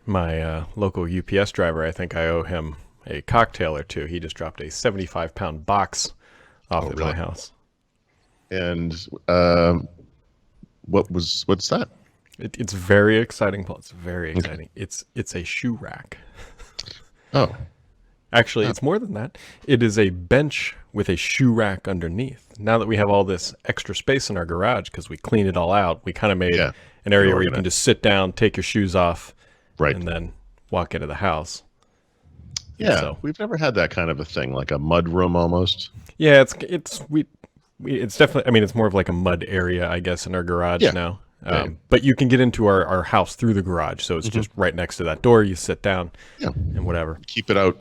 My local UPS driver, I think I owe him a cocktail or two. He just dropped a 75-pound box off Oh, at my really? house. And what's that? It's very exciting, Paul. It's very Okay. exciting. It's a shoe rack. Oh, Actually, oh, it's more than that. It is a bench with a shoe rack underneath. Now that we have all this extra space in our garage because we cleaned it all out, we kind of made yeah. an You area where you can organize. just sit down, take your shoes off, Right. and then walk into the house. And Yeah, so, we've never had that kind of a thing, like a mud room almost. yeah, it's definitely. I mean, it's more of like a mud area, I guess, in our garage Yeah. now. Yeah. But you can get into our house through the garage, so it's Hmm. just right next to that door. You sit down Yeah. and whatever. Keep it out.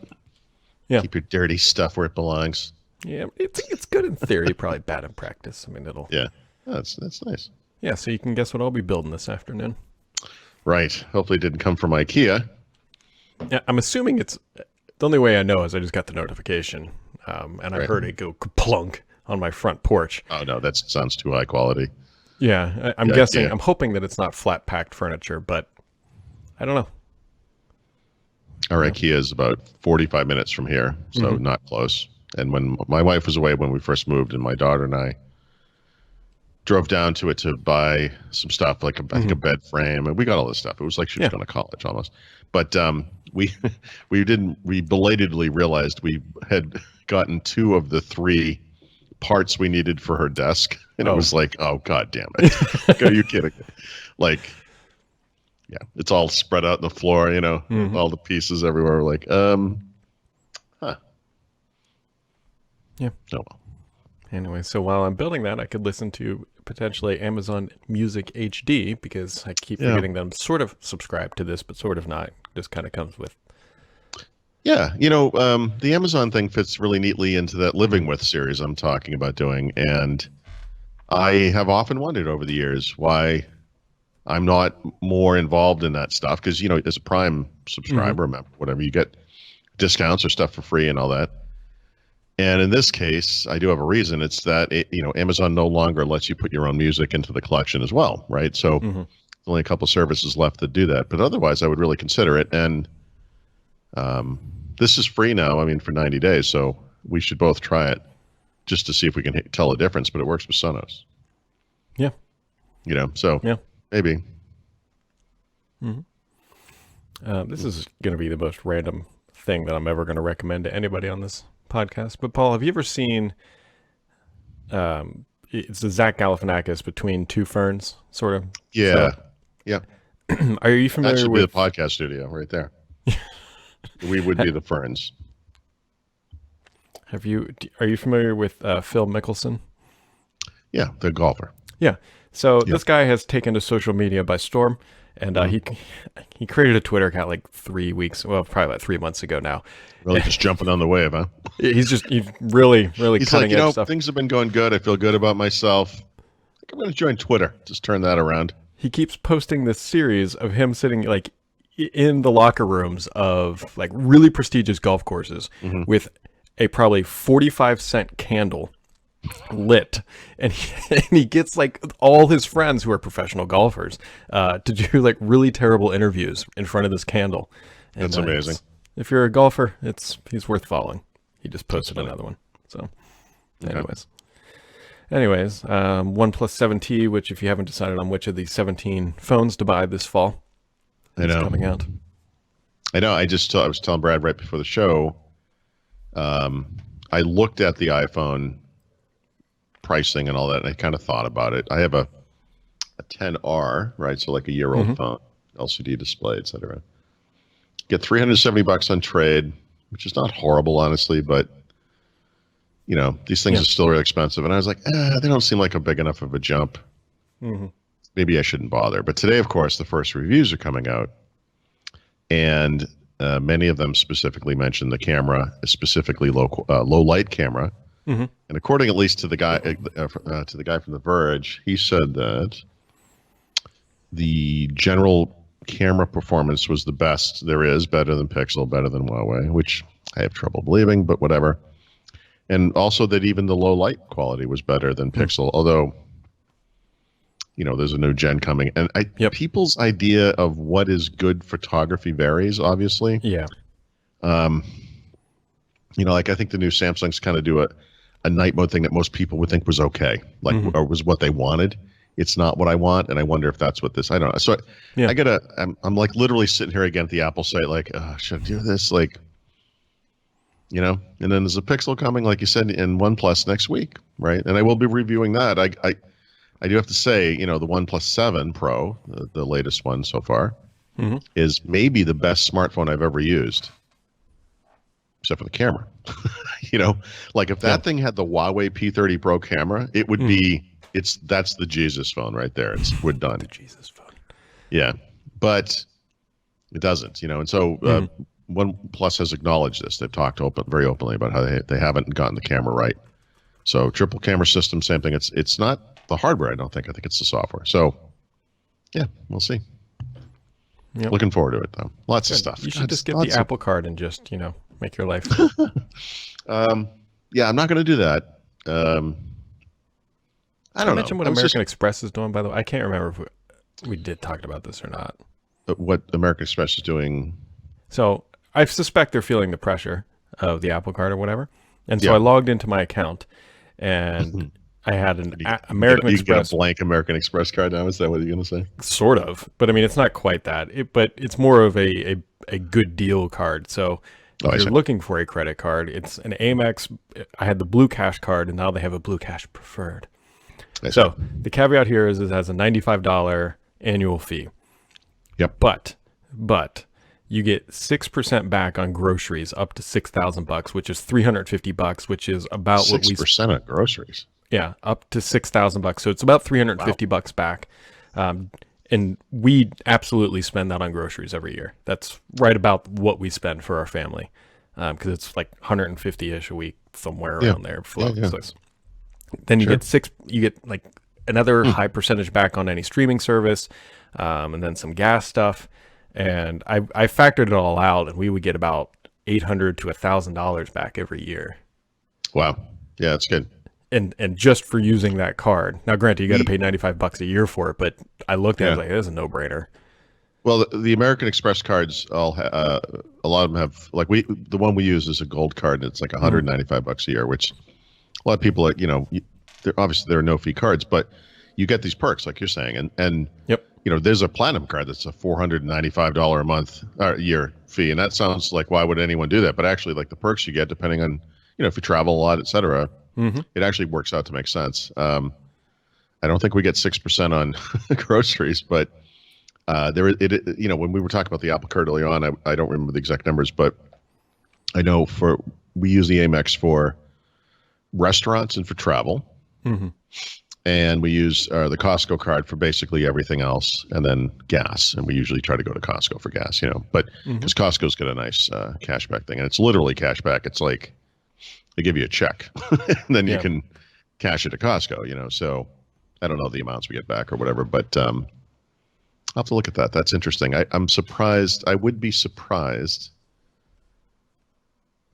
Yeah, Keep your dirty stuff where it belongs. yeah. It's good in theory, probably bad in practice. I mean, it'll. Yeah. That's nice. Yeah, so you can guess what I'll be building this afternoon. Right. Hopefully it didn't come from IKEA. Yeah, I'm assuming it's the only way I know is I just got the notification, and I Right. heard it go plunk on my front porch. Oh no, that sounds too high quality. Yeah, I'm Yeah, guessing. yeah. I'm hoping that it's not flat packed furniture, but I don't know. Our IKEA is about 45 minutes from here, so not close. And when my wife was away when we first moved, and my daughter and I drove down to it to buy some stuff, like I think a bed frame, and we got all this stuff. It was like she was Yeah. going to college almost. But we we belatedly realized we had gotten two of the three parts we needed for her desk, and it Oh. was like, oh god damn it. Like, are you kidding? Like, yeah, it's all spread out on the floor, all the pieces everywhere. We're like, huh. Yeah. Oh well. Anyway, so while I'm building that, I could listen to potentially Amazon Music HD because I keep Yeah. forgetting that I'm sort of subscribed to this, but sort of not. Just kind of comes with. Yeah, the Amazon thing fits really neatly into that Living With series I'm talking about doing, and I have often wondered over the years why I'm not more involved in that stuff because, as a Prime subscriber, member, whatever, you get discounts or stuff for free and all that. And in this case, I do have a reason. It's that, Amazon no longer lets you put your own music into the collection as well, right? So there's only a couple services left that do that. But otherwise, I would really consider it. And this is free now, for 90 days. So we should both try it just to see if we can tell a difference. But it works with Sonos. Yeah. So Yeah. maybe. This is going to be the most random thing that I'm ever going to recommend to anybody on this podcast. But Paul, have you ever seen? It's the Zach Galifianakis Between Two Ferns, sort of. Yeah. Yeah. Are you That familiar should be the with? podcast studio right there. We would be the Ferns. Are you familiar with Phil Mickelson? Yeah, the golfer. Yeah. So this guy has taken to social media by storm, and he created a Twitter account like probably about 3 months ago now. Really just jumping on the wave, huh? He's really He's cutting like, edge stuff. things have been going good. I feel good about myself. I think I'm going to join Twitter. Just turn that around. He keeps posting this series of him sitting like in the locker rooms of like really prestigious golf courses with a probably 45-cent candle lit, and he gets like all his friends who are professional golfers to do like really terrible interviews in front of this candle. And, That's amazing. If you're a golfer, he's worth following. He just posted another one. So, Okay. anyways, OnePlus 7T, which if you haven't decided on which of the 17 phones to buy this fall, I it's know. coming out. I know. I was telling Brad right before the show. I looked at the iPhone pricing and all that, and I kind of thought about it. I have a 10R, right? So like a year-old phone, LCD display, etc. Get $370 on trade, which is not horrible, honestly, but these things Yeah. are still really expensive. And I was like, they don't seem like a big enough of a jump. Maybe I shouldn't bother. But today, of course, the first reviews are coming out, and many of them specifically mention the camera, specifically low light camera. And according, at least to the guy from The Verge, he said that the general camera performance was the best there is, better than Pixel, better than Huawei, which I have trouble believing, but whatever. And also that even the low light quality was better than Pixel, although there's a new gen coming, and Yep. people's idea of what is good photography varies, obviously. Yeah. Like I think the new Samsungs kind of do a night mode thing that most people would think was okay, like or was what they wanted. It's not what I want, and I wonder if that's what this. I don't know. So Yeah. I'm like literally sitting here again at the Apple site, like, should I do this? Like, and then there's a Pixel coming, like you said, in OnePlus next week, right? And I will be reviewing that. I do have to say, the OnePlus 7 Pro, the latest one so far, is maybe the best smartphone I've ever used, except for the camera. Like if that thing had the Huawei P30 Pro camera, it would be. That's the Jesus phone right there. We're done. The Jesus phone. Yeah, but it doesn't, and so OnePlus has acknowledged this. They've talked very openly about how they haven't gotten the camera right. So triple camera system, same thing. It's not the hardware. I don't think. I think it's the software. So yeah, we'll see. Yep. Looking forward to it though. Lots of stuff. You should just get the Apple Card and just make your life. Yeah, I'm not going to do that. I don't know. Mention what American Express is doing, by the way. I can't remember if we did talk about this or not. What American Express is doing. So I suspect they're feeling the pressure of the Apple Card or whatever. And so I logged into my account and I had an American Express. You get a blank American Express card now? Is that what you're going to say? Sort of. But I mean, it's not quite that. But it's more of a good deal card. So if you're looking for a credit card, it's an Amex. I had the Blue Cash card, and now they have a Blue Cash Preferred. So the caveat here is it has a $95 annual fee. Yep. But you get 6% back on groceries up to $6,000, which is $350, which is about 6% on groceries. Yeah, up to $6,000. So it's about $350 back. And we absolutely spend that on groceries every year. That's right about what we spend for our family. Because it's like 150-ish a week, somewhere around there. Then you get like another high percentage back on any streaming service, and then some gas stuff. And I factored it all out, and we would get about $800 to $1,000 back every year. Wow. Yeah, that's good. And just for using that card. Now, granted, you got to pay $95 a year for it, but I looked at it like, this is a no-brainer. Well, the American Express cards, a lot of them have, like the one we use is a gold card, and it's like $195 a year, which a lot of people, obviously there are no-fee cards, but you get these perks, like you're saying, and there's a platinum card that's a $495 a month or year fee, and that sounds like why would anyone do that? But actually, like the perks you get, depending on if you travel a lot, et cetera, it actually works out to make sense. I don't think we get 6% on groceries, but when we were talking about the Apple Card earlier on, I don't remember the exact numbers, but I know we use the Amex for restaurants and for travel. And we use the Costco card for basically everything else, and then gas. And we usually try to go to Costco for gas, but because Costco's got a nice cashback thing, and it's literally cashback. It's like they give you a check, and then you can cash it to Costco, So I don't know the amounts we get back or whatever, but I'll have to look at that. That's interesting. I'm surprised. I would be surprised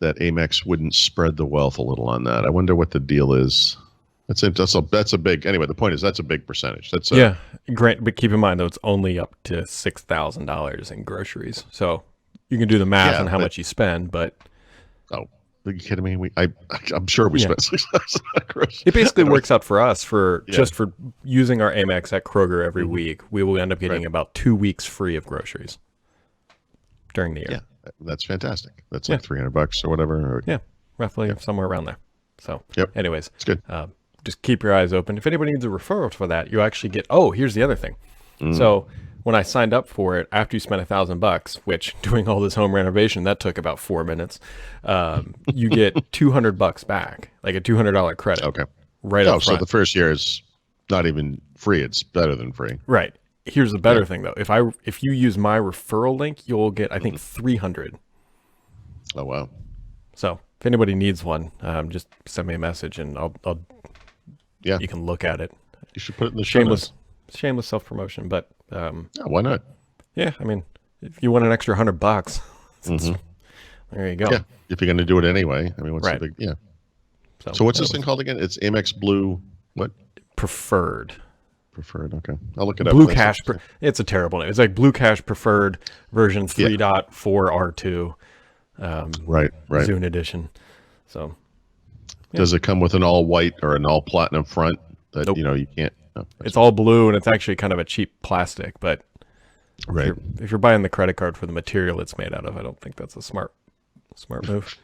that Amex wouldn't spread the wealth a little on that. I wonder what the deal is. That's a big. Anyway, the point is that's a big percentage. Great. But keep in mind though, it's only up to $6,000 in groceries. So you can do the math on how much you spend. But are you kidding me? I'm sure we spent $6,000 on groceries. It basically works out for us just for using our Amex at Kroger every week. We will end up getting about 2 weeks free of groceries during the year. Yeah, that's fantastic. That's like $300 or whatever. Roughly somewhere around there. So, anyways, it's good. Just keep your eyes open. If anybody needs a referral for that, you actually get. Oh, here's the other thing. So when I signed up for it, after you spent $1,000, which doing all this home renovation that took about 4 minutes, you get $200 back, like a $200 credit. Okay. Right up front. So the first year is not even free; it's better than free. Right. Here's the better thing though. If you use my referral link, you'll get I think 300. Oh wow. So if anybody needs one, just send me a message and I'll you can look at it. You should put it in the shameless self-promotion, but why not? Yeah, I mean, if you want an extra $100, there you go. Yeah, if you're going to do it anyway. I mean, what's the big? Yeah. So what's this thing called again? It's Amex Blue. What? Preferred. Preferred. Okay, I'll look it up. Blue Cash. It's a terrible name. It's like Blue Cash Preferred version 3.4 R2. Right. Zune edition. So, yeah. Does it come with an all white or an all platinum front? That Nope. you can't. No, it's all blue, and it's actually kind of a cheap plastic. But right. if you're buying the credit card for the material it's made out of, I don't think that's a smart move.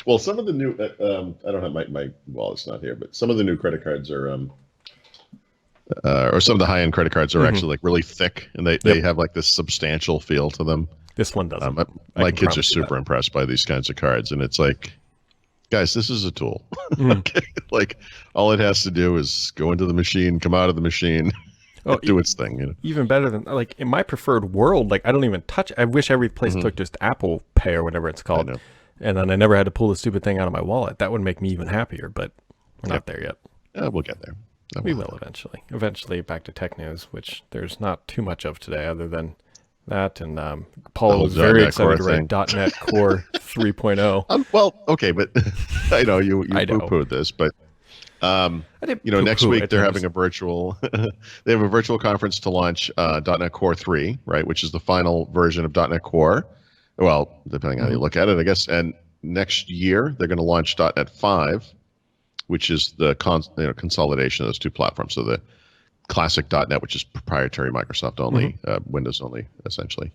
Well, some of the new, I don't have my wallet's not here, but some of the new credit cards are, or some of the high end credit cards are actually like really thick, and they have like this substantial feel to them. This one doesn't. My kids are super impressed by these kinds of cards, and it's like, guys, this is a tool. Okay? Like all it has to do is go into the machine, come out of the machine, do its thing. You know? Even better than like in my preferred world, like I don't even touch. I wish every place took just Apple Pay or whatever it's called, and then I never had to pull the stupid thing out of my wallet. That would make me even happier. But we're not there yet. We'll get there. We will eventually. Eventually, back to tech news, which there's not too much of today, other than that. And Paul was very excited to write .NET Core 3.0. Well, okay, but I know you poo-pooed this, but next week they're having a virtual. They have a virtual conference to launch .NET Core 3, right, which is the final version of .NET Core. Well, depending on how you look at it, I guess. And next year they're going to launch .NET 5. Which is the consolidation of those two platforms. So the classic .NET, which is proprietary Microsoft only, Windows only, essentially,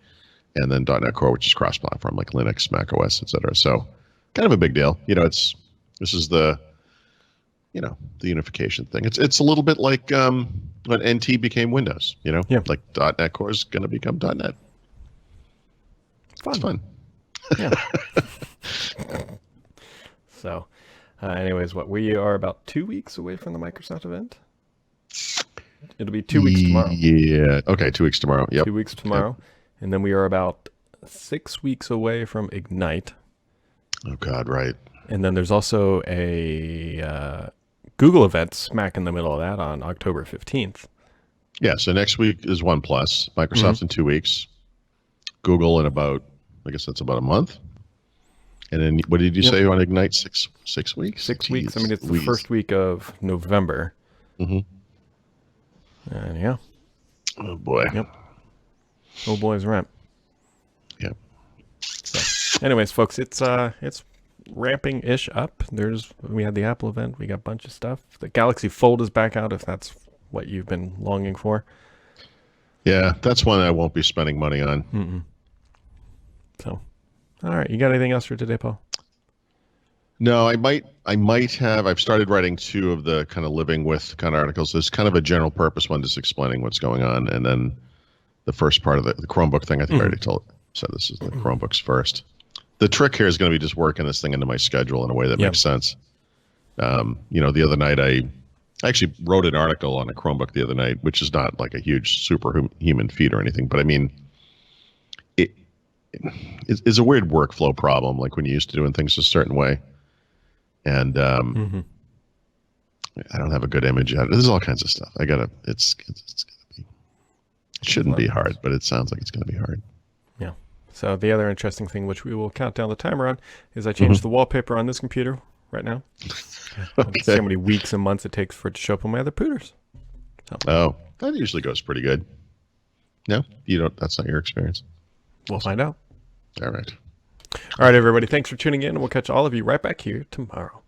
and then .NET Core, which is cross-platform like Linux, Mac OS, etc. So kind of a big deal. This is the unification thing. It's a little bit like when NT became Windows. Like .NET Core is going to become .NET. It's fun. Yeah. So. Anyways, we are about 2 weeks away from the Microsoft event. It'll be 2 weeks tomorrow. Yeah. Okay, 2 weeks tomorrow. Yep. 2 weeks tomorrow. Yep. And then we are about 6 weeks away from Ignite. Oh, God, right. And then there's also a Google event smack in the middle of that on October 15th. Yeah, so next week is OnePlus. Microsoft's in 2 weeks. Google in about, I guess that's about a month. And then what did you say on Ignite? 6 weeks? 6 weeks. I mean, it's the first week of November. And yeah. Oh, boy. Yep. Oh, boy's rent. Yep. So, anyways, folks, it's ramping-ish up. We had the Apple event. We got a bunch of stuff. The Galaxy Fold is back out if that's what you've been longing for. Yeah, that's one I won't be spending money on. So... All right, you got anything else for today, Paul? No, I might have. I've started writing 2 of the kind of living with kind of articles. There's kind of a general purpose one, just explaining what's going on, and then the first part of the Chromebook thing. I think I already said this is the Chromebooks first. The trick here is going to be just working this thing into my schedule in a way that makes sense. The other night I actually wrote an article on a Chromebook the other night, which is not like a huge superhuman feat or anything, but I mean. It's a weird workflow problem, like when you're used to doing things a certain way. And I don't have a good image yet. There's all kinds of stuff. It's gonna be, it shouldn't be hard, but it sounds like it's going to be hard. Yeah. So the other interesting thing, which we will count down the timer on, is I changed the wallpaper on this computer right now. Okay. See how many weeks and months it takes for it to show up on my other pooters. So. Oh, that usually goes pretty good. No, you don't. That's not your experience. We'll find out. All right. All right, everybody. Thanks for tuning in. And we'll catch all of you right back here tomorrow.